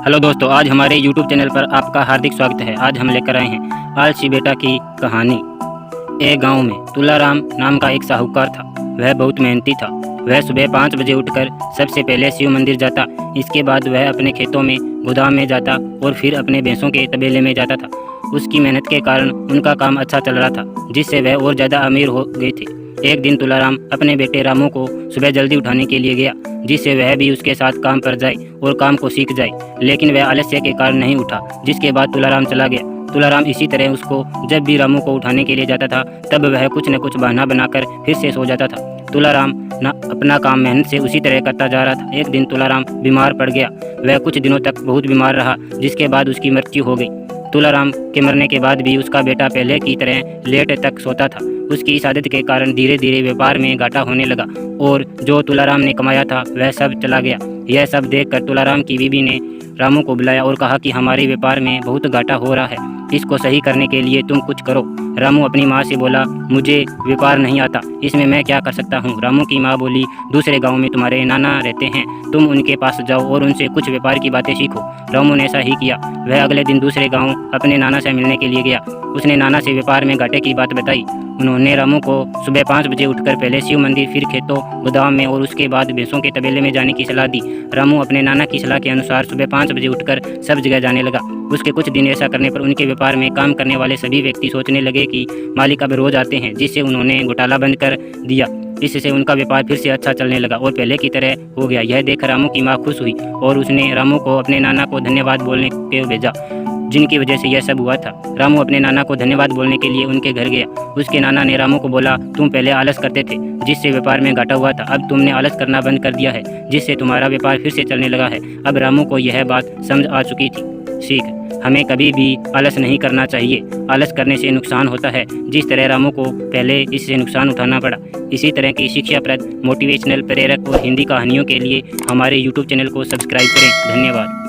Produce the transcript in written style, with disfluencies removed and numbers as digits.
Hello दोस्तों, आज हमारे YouTube चैनल पर आपका हार्दिक स्वागत है। आज हम लेकर आए हैं आलसी बेटा की कहानी। एक गांव में तुलाराम नाम का एक साहूकार था। वह बहुत मेहनती था। वह सुबह 5 बजे उठकर सबसे पहले शिव मंदिर जाता। इसके बाद वह अपने खेतों में गोदाम में जाता और फिर अपने भैंसों के तबेले में जाता था। उसकी मेहनत के कारण उनका काम अच्छा चल रहा था, जिससे वह और ज़्यादा अमीर हो गए थे। एक दिन तुलाराम अपने बेटे रामू को सुबह जल्दी उठाने के लिए गया, जिससे वह भी उसके साथ काम पर जाए और काम को सीख जाए। लेकिन वह आलस्य के कारण नहीं उठा, जिसके बाद तुलाराम चला गया। तुलाराम इसी तरह उसको जब भी रामू को उठाने के लिए जाता था, तब वह कुछ न कुछ बहाना बनाकर फिर से सो जाता था। तुलाराम अपना काम मेहनत से उसी तरह करता जा रहा था। एक दिन तुलाराम बीमार पड़ गया। वह कुछ दिनों तक बहुत बीमार रहा, जिसके बाद उसकी मृत्यु हो गई। तुलाराम के मरने के बाद भी उसका बेटा पहले की तरह लेट तक सोता था। उसकी इस आदत के कारण धीरे धीरे व्यापार में घाटा होने लगा और जो तुलाराम ने कमाया था वह सब चला गया। यह सब देखकर तुलाराम की बीवी ने रामू को बुलाया और कहा कि हमारे व्यापार में बहुत घाटा हो रहा है, इसको सही करने के लिए तुम कुछ करो। रामू अपनी माँ से बोला, मुझे व्यापार नहीं आता, इसमें मैं क्या कर सकता हूँ। रामू की माँ बोली, दूसरे गांव में तुम्हारे नाना रहते हैं, तुम उनके पास जाओ और उनसे कुछ व्यापार की बातें सीखो। रामू ने ऐसा ही किया। वह अगले दिन दूसरे गाँव अपने नाना से मिलने के लिए गया। उसने नाना से व्यापार में घाटे की बात बताई। उन्होंने रामू को सुबह 5 बजे उठकर पहले शिव मंदिर, फिर खेतों गोदाम में और उसके बाद भैंसों के तबेले में जाने की सलाह दी। रामू अपने नाना की सलाह के अनुसार सुबह 5 बजे उठकर सब जगह जाने लगा। उसके कुछ दिन ऐसा करने पर उनके व्यापार में काम करने वाले सभी व्यक्ति सोचने लगे कि मालिक अब रोज आते हैं, जिससे उन्होंने घोटाला बंद कर दिया। इससे उनका व्यापार फिर से अच्छा चलने लगा और पहले की तरह हो गया। यह देखकर रामू की माँ खुश हुई और उसने रामू को अपने नाना को धन्यवाद बोलने के भेजा, जिनकी वजह से यह सब हुआ था। रामू अपने नाना को धन्यवाद बोलने के लिए उनके घर गया। उसके नाना ने रामू को बोला, तुम पहले आलस करते थे, जिससे व्यापार में घाटा हुआ था। अब तुमने आलस करना बंद कर दिया है, जिससे तुम्हारा व्यापार फिर से चलने लगा है। अब रामू को यह बात समझ आ चुकी थी। सीख, हमें कभी भी आलस नहीं करना चाहिए। आलस करने से नुकसान होता है, जिस तरह रामू को पहले इससे नुकसान उठाना पड़ा। इसी तरह की शिक्षाप्रद, मोटिवेशनल, प्रेरक और हिंदी कहानियों के लिए हमारे YouTube चैनल को सब्सक्राइब करें। धन्यवाद।